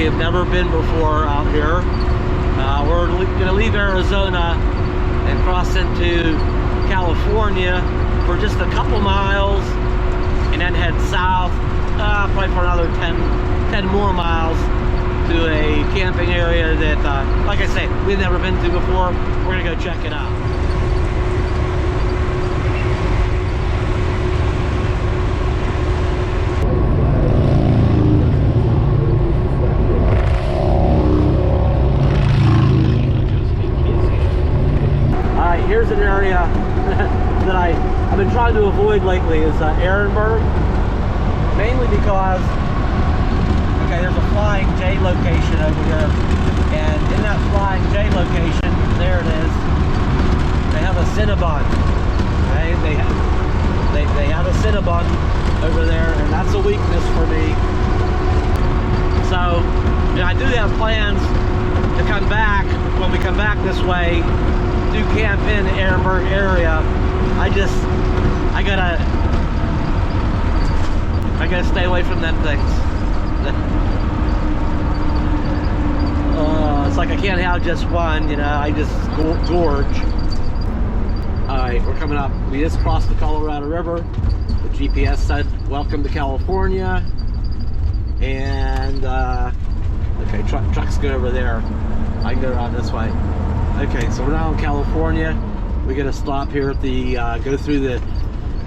We have never been before out here. We're going to leave Arizona and cross into California for just a couple miles and then head south, probably for another 10 more miles to a camping area that, like I say, we've never been to before. We're going to go check it out. Here's an area that I've been trying to avoid lately is Ehrenberg, mainly because, okay, there's a Flying J location over here, and in that Flying J location, there it is, they have a Cinnabon, okay? They have a Cinnabon over there, and that's a weakness for me. So, you know, I do have plans to come back, when we come back this way, do camp in the Ehrenberg area. I gotta stay away from them things. It's like I can't have just one, you know, I just gorge. Alright, we're coming up. We just crossed the Colorado River. The GPS said, welcome to California. And, okay, truck's good over there. I can go around this way. Okay, so we're now in California. We got to stop here at the, go through the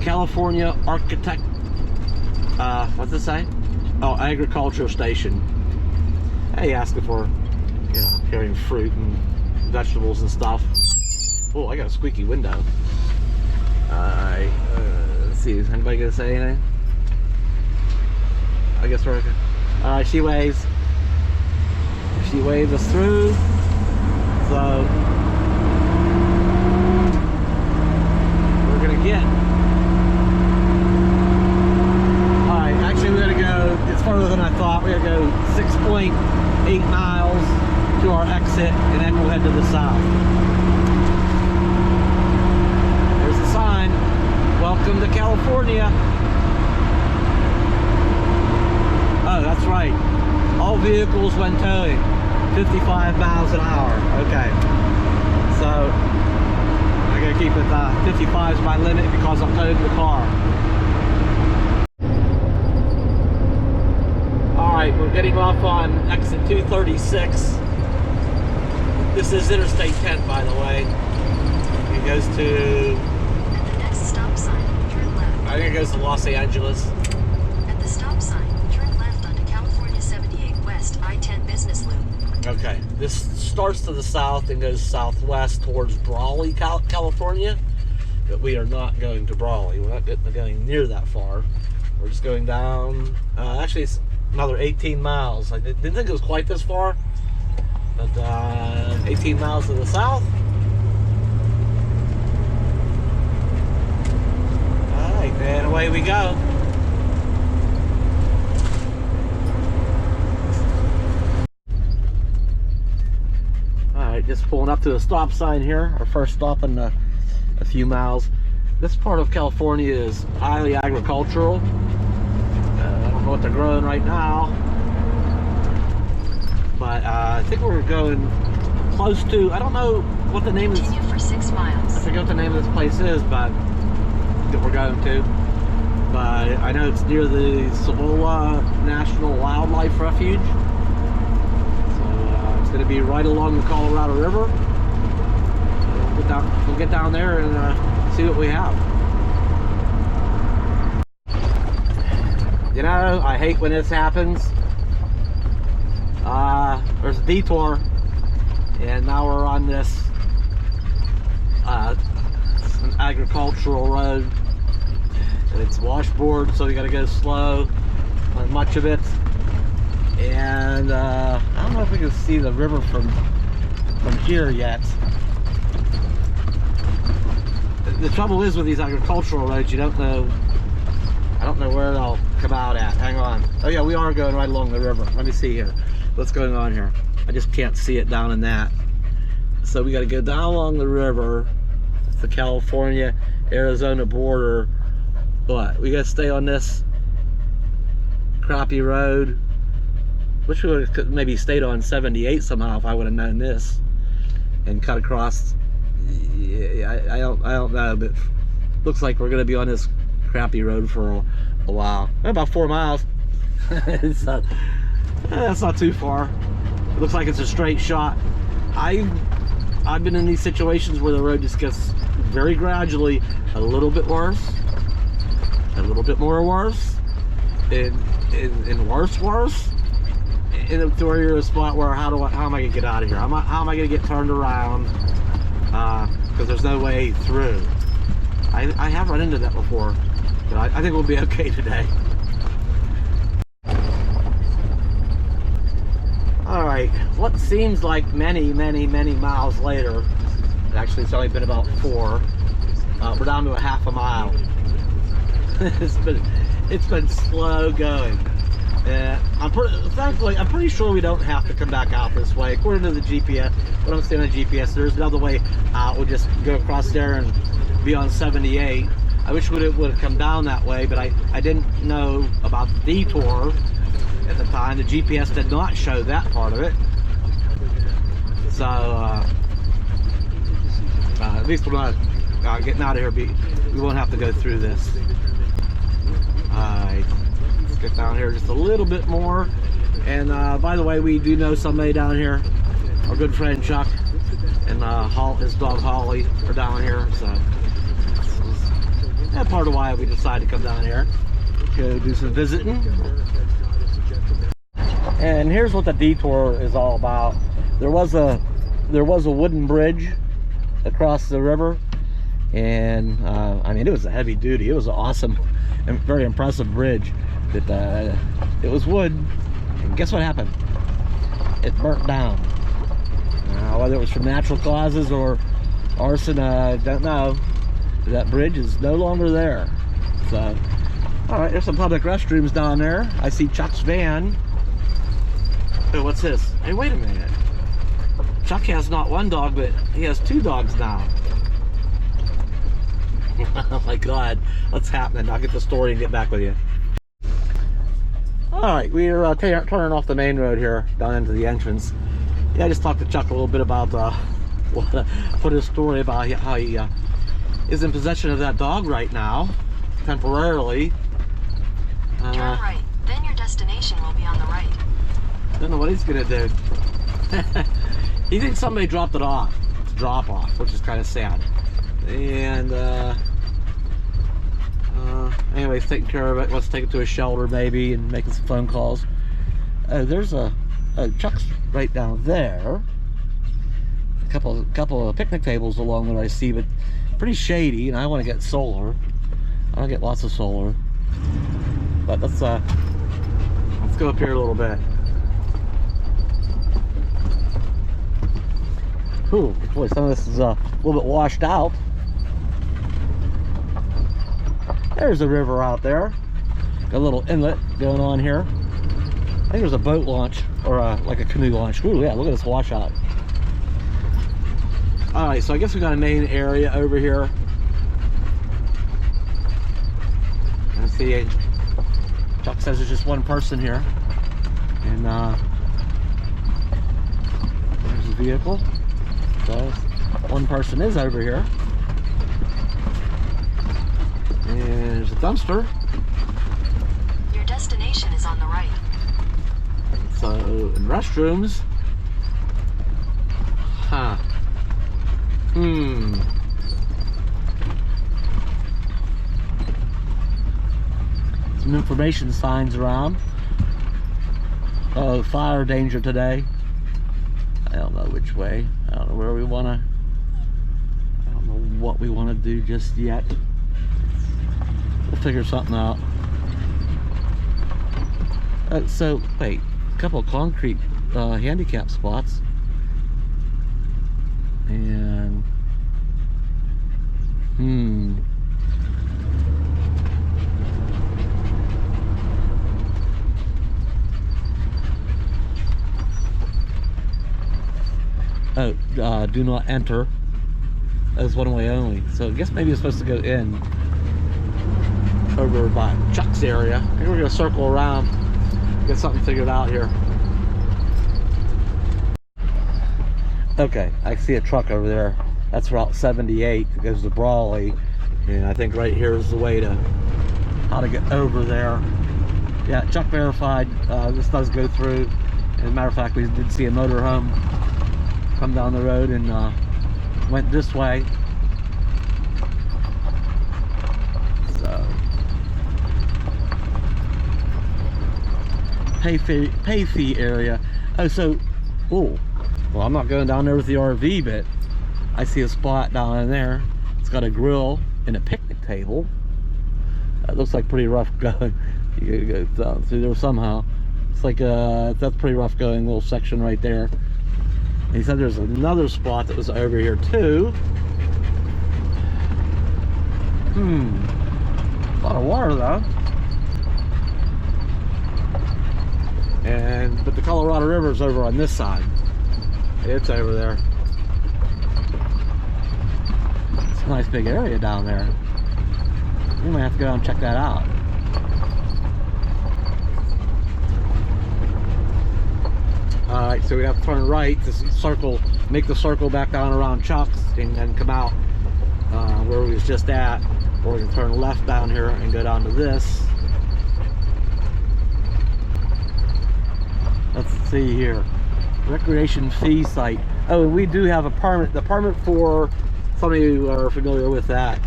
California Architect, what's it say? Oh, agricultural station. Hey, asking for, you know, carrying fruit and vegetables and stuff. Oh, I got a squeaky window. Alright, let's see, is anybody gonna say anything? I guess we're okay. Alright, she waves. She waves us through. So we're gonna get. Alright, actually we're gonna go, it's farther than I thought. We're gonna go 6.8 miles to our exit, and then we'll head to the south. There's the sign, welcome to California. Oh, that's right. All vehicles when towing. 55 miles an hour. Okay, so I gotta keep it 55 is my limit because I'm towing the car. Alright, we're getting off on exit 236. This is Interstate 10, by the way. It goes to, at the next stop sign, turn left. I think it goes to Los Angeles. At the stop sign, turn left onto California 78 West I-10 Business Loop. Okay, this starts to the south and goes southwest towards Brawley, California. But we are not going to Brawley. We're not going near that far. We're just going down. Actually, it's another 18 miles. I didn't think it was quite this far, but 18 miles to the south. All right, and away we go. Just pulling up to the stop sign here, our first stop in a few miles. This part of California is highly agricultural. I don't know what they're growing right now, but I think we're going close to, I don't know what the name Continue is. for 6 miles. I forget what the name of this place is, but that we're going to. But I know it's near the Cibola National Wildlife Refuge. It's going to be right along the Colorado River. We'll get down there and see what we have. You know, I hate when this happens. There's a detour, and now we're on this an agricultural road, and it's washboard, so we got to go slow on much of it. And I don't know if we can see the river from here yet. The trouble is with these agricultural roads, you don't know. I don't know where they'll come out at. Hang on. Oh yeah, we are going right along the river. Let me see here. What's going on here? I just can't see it down in that. So we got to go down along the river, the California-Arizona border. But we got to stay on this crappy road. Wish we would have maybe stayed on 78 somehow if I would have known this and cut across. Yeah, I don't know, but looks like we're gonna be on this crappy road for a while. About 4 miles. It's not, that's not too far. It looks like it's a straight shot. I've been in these situations where the road just gets very gradually a little bit worse, a little bit more worse, and worse. And to where you're in a spot where how am I gonna get out of here? How am I gonna get turned around? Because there's no way through. I have run into that before, but I think we'll be okay today. All right, what seems like many miles later, actually it's only been about 4. We're down to a half a mile. it's been slow going. Thankfully, I'm pretty sure we don't have to come back out this way. According to the GPS, what I'm seeing on the GPS, there's another way out. We'll just go across there and be on 78. I wish we would have come down that way, but I didn't know about the detour at the time. The GPS did not show that part of it. So, at least we're not getting out of here. We won't have to go through this. Alright. Get down here just a little bit more. And by the way, we do know somebody down here. Our good friend Chuck and his dog Holly are down here, so that's part of why we decided to come down here, go do some visiting. And here's what the detour is all about. There was a wooden bridge across the river, and I mean, it was a heavy duty. It was an awesome and very impressive bridge. It was wood, and guess what happened? It burnt down. Whether it was from natural causes or arson, I don't know. That bridge is no longer there. So, all right, there's some public restrooms down there. I see Chuck's van. Oh, what's this? Hey, wait a minute. Chuck has not 1 dog, but he has 2 dogs now. Oh my God, what's happening? I'll get the story and get back with you. Alright, we're turning off the main road here, down into the entrance. Yeah, I just talked to Chuck a little bit about, put his story about how he is in possession of that dog right now, temporarily. Turn right, then your destination will be on the right. Don't know what he's gonna do. He thinks somebody dropped it off. It's a drop off, which is kind of sad. And anyways, taking care of it. Let's take it to a shelter maybe and making some phone calls. There's a Chuck's right down there. A couple of picnic tables along there I see, but pretty shady, and I want to get solar. I want to get lots of solar. But let's go up here a little bit. Ooh, boy, some of this is a little bit washed out. There's a river out there. Got a little inlet going on here. I think there's a boat launch or like a canoe launch. Ooh, yeah, look at this washout. All right, so I guess we got a main area over here. Let's see. Chuck says there's just 1 person here, and there's a vehicle. So 1 person is over here. And there's a dumpster. Your destination is on the right. So, in restrooms. Huh. Some information signs around. Oh, fire danger today. I don't know which way. I don't know where we want to. I don't know what we want to do just yet. We'll figure something out. So, wait. A couple of concrete handicap spots. And... Oh, do not enter. That's one way only. So I guess maybe it's supposed to go in over by Chuck's area. I think we're gonna circle around, get something figured out here. Okay, I see a truck over there. That's Route 78 that goes to Brawley. And I think right here is the way to how to get over there. Yeah, Chuck verified. This does go through. As a matter of fact, we did see a motorhome come down the road and went this way. So pay fee area. Oh, so well, I'm not going down there with the RV, but I see a spot down in there. It's got a grill and a picnic table. That looks like pretty rough going. You gotta go down through there somehow. It's like that's pretty rough going, little section right there. And he said there's another spot that was over here too. A lot of water though. But the Colorado River is over on this side. It's over there. It's a nice big area down there. We might have to go down and check that out. Alright, so we have to turn right to circle, make the circle back down around Chuck's and then come out where we was just at. Or we can turn left down here and go down to this. Let's see here. Recreation fee site. Oh, and we do have a permit. The permit for, some of you are familiar with that,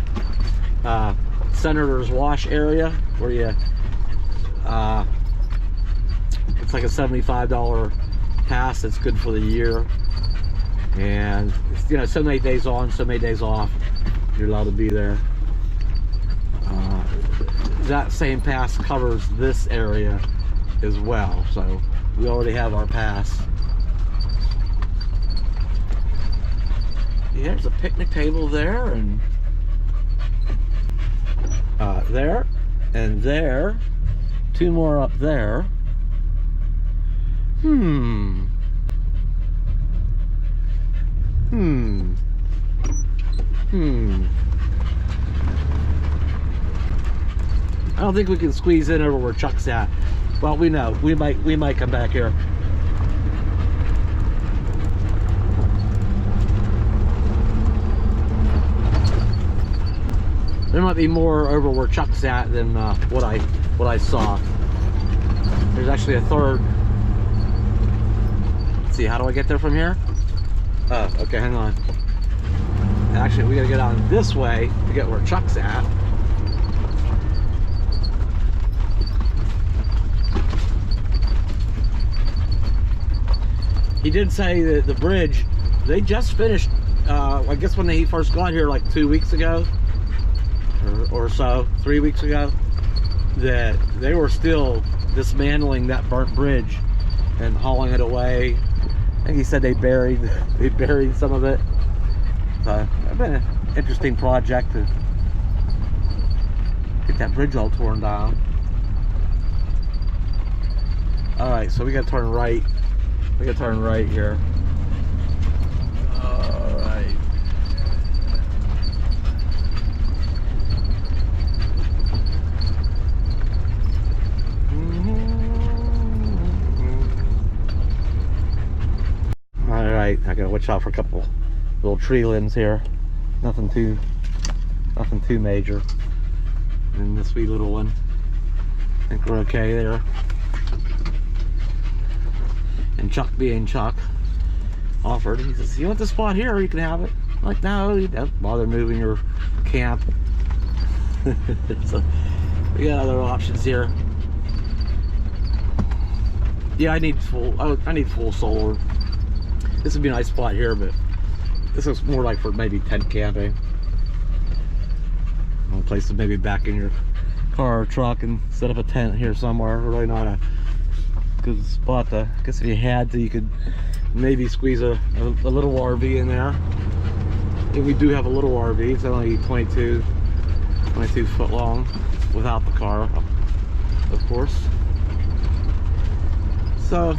Senator's Wash area, where you, it's like a $75 pass. It's good for the year. And, you know, so many days on, so many days off, you're allowed to be there. That same pass covers this area as well. So we already have our pass. Yeah, there's a picnic table there, and there, and there. Two more up there. I don't think we can squeeze in over where Chuck's at. Well, we know we might come back here. There might be more over where Chuck's at than what I saw. There's actually a third. Let's see, how do I get there from here? Oh, okay, hang on. Actually, we gotta get on this way to get where Chuck's at. He did say that the bridge, they just finished, I guess when he first got here like 2 weeks ago, or so, 3 weeks ago, that they were still dismantling that burnt bridge and hauling it away. I think he said they buried some of it. So it's been an interesting project to get that bridge all torn down. All right, so we got to turn right. We got to turn right here. All right. All right, I gotta watch out for a couple little tree limbs here. Nothing too major. And this wee little one, I think we're okay there. And Chuck being Chuck offered, he says, you want this spot here, you can have it. I'm like, no, you don't bother moving your camp. So we got other options here. Yeah, I need full solar. This would be a nice spot here, but this looks more like for maybe tent camping. A place to maybe back in your car or truck and set up a tent here somewhere. Really not a good spot to, I guess if you had to, you could maybe squeeze a little RV in there. And we do have a little RV. It's only 22 foot long without the car, of course. So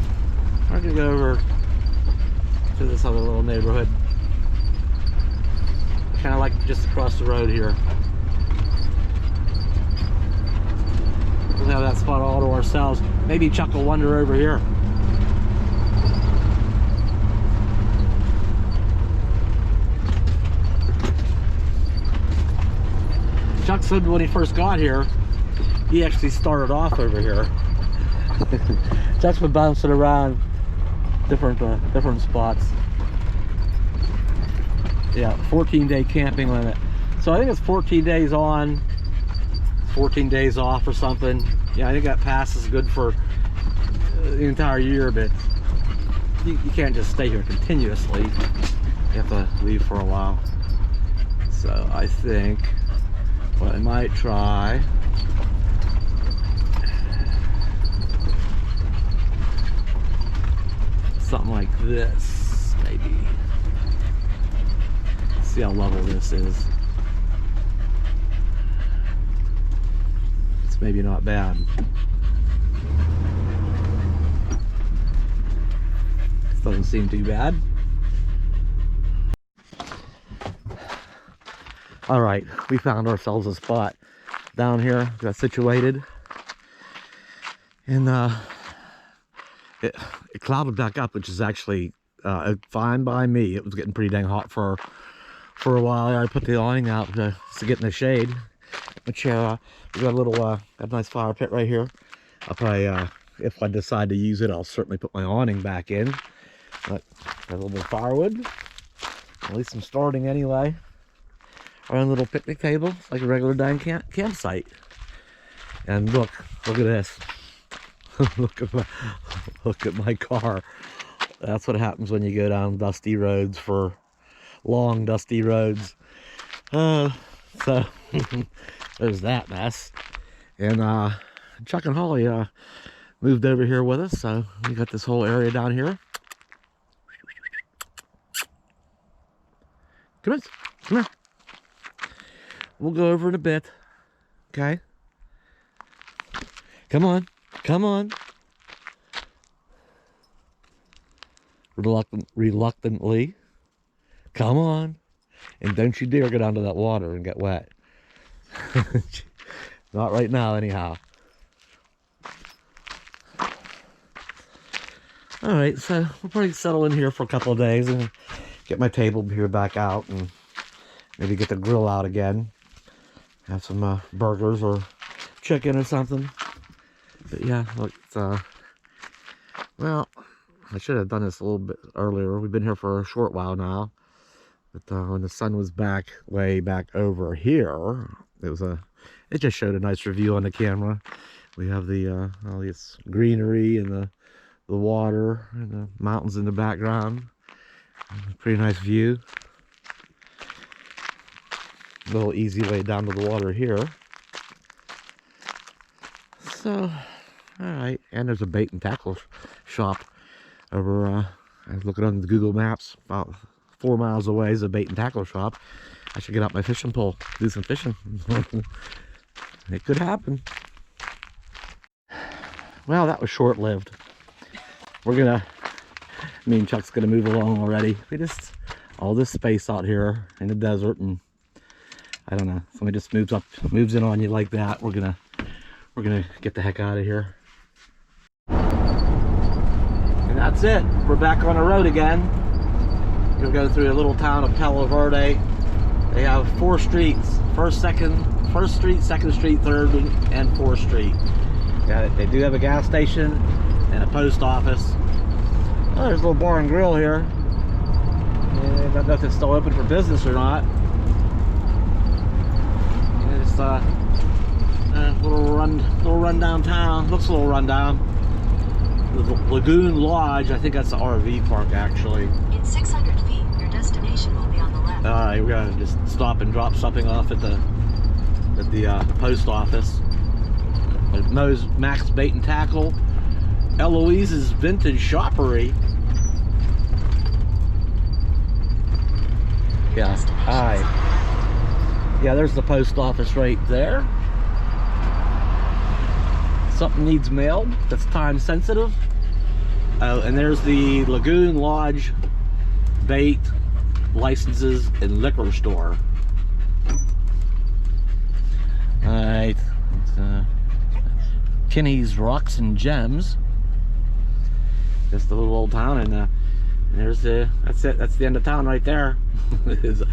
we're gonna go over to this other little neighborhood, kind of like just across the road here. We'll have that spot all to ourselves. Maybe Chuck will wander over here. Chuck said when he first got here, he actually started off over here. Chuck's been bouncing around different spots. Yeah, 14-day camping limit. So I think it's 14 days on, 14 days off or something. Yeah, I think that pass is good for the entire year, but you can't just stay here continuously. You have to leave for a while. So I think what I might try, something like this, maybe. See how level this is. It's maybe not bad. This doesn't seem too bad. All right, we found ourselves a spot down here, got situated, and it clouded back up, which is actually fine by me. It was getting pretty dang hot for a while. I put the awning out to get in the shade. Which we got a little got a nice fire pit right here. I'll probably if I decide to use it, I'll certainly put my awning back in. But got a little bit of firewood. At least I'm starting anyway. Our own little picnic table. It's like a regular dang campsite. And look at this. look at my car. That's what happens when you go down dusty roads, for long dusty roads. So there's that mess. And Chuck and Holly moved over here with us, so we got this whole area down here. Come here. We'll go over in a bit. Okay. Come on. Reluctantly. Come on. And don't you dare get onto that water and get wet. Not right now, anyhow. All right, so we'll probably settle in here for a couple of days and get my table here back out and maybe get the grill out again. Have some burgers or chicken or something. But yeah, look, well, I should have done this a little bit earlier. We've been here for a short while now. But when the sun was way back over here, it just showed a nice view on the camera. We have the all this greenery and the water and the mountains in the background. Pretty nice view. A little easy way down to the water here. So, all right. And there's a bait and tackle shop over. I was looking on the Google Maps. About 4 miles away is a bait and tackle shop. I should get out my fishing pole, do some fishing. It could happen. Well, that was short-lived. Me and Chuck's gonna move along already. All this space out here in the desert, and I don't know, somebody just moves in on you like that. We're gonna get the heck out of here. And that's it. We're back on the road again. We'll go through a little town of Palo Verde. They have 4 streets: First Street, 2nd Street, 3rd, and 4th Street. They do have a gas station and a post office. Oh, there's a little bar and grill here. I don't know if it's still open for business or not. It's a little run downtown. Looks a little run down. The Lagoon Lodge, I think that's the RV park actually. In 600 feet, your destination will be on the left. Alright, we're gonna just stop and drop something off at the post office. Moe's Max Bait and Tackle. Eloise's Vintage Shoppery. Yeah, hi. Yeah, there's the post office right there. Something needs mailed that's time sensitive. And there's the Lagoon Lodge Bait Licenses and Liquor Store. Alright. Kinney's Rocks and Gems. Just a little old town, and there's that's it. That's the end of town right there. It's a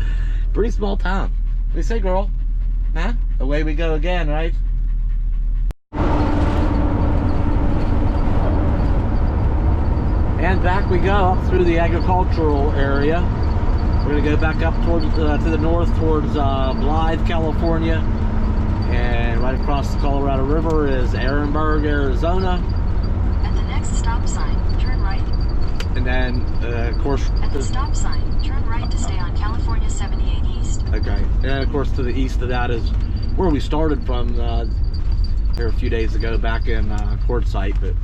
pretty small town. What do you say, girl? Huh? Away we go again, right? And back we go up through the agricultural area. We're going to go back up towards to the north towards Blythe, California. And right across the Colorado River is Ehrenberg, Arizona. At the next stop sign, turn right. And then, of course... At the stop sign, turn right to stay on California 78 East. Okay. And of course to the east of that is where we started from here a few days ago back in Quartzsite, but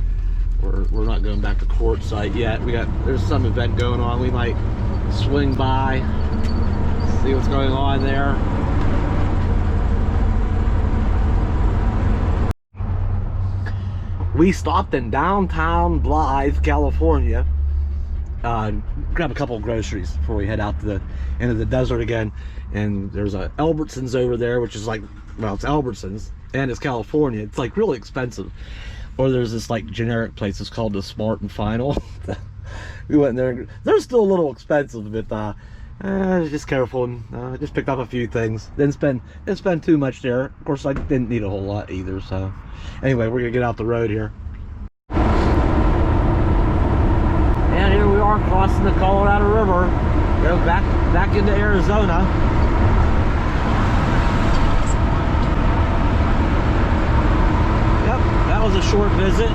we're not going back to Quartzsite yet. There's some event going on. We might swing by, see what's going on there. We stopped in downtown Blythe, California. Grab a couple of groceries before we head out to the end of the desert again. And there's a Albertsons over there, which is like, well, it's Albertsons and it's California. It's like really expensive. Or there's this like generic place. It's called the Smart and Final. We went there. They're still a little expensive, but just careful. And just picked up a few things. Didn't spend too much there. Of course, I didn't need a whole lot either. So anyway, we're gonna get out the road here. And here we are crossing the Colorado River. Go back into Arizona. Yep, that was a short visit.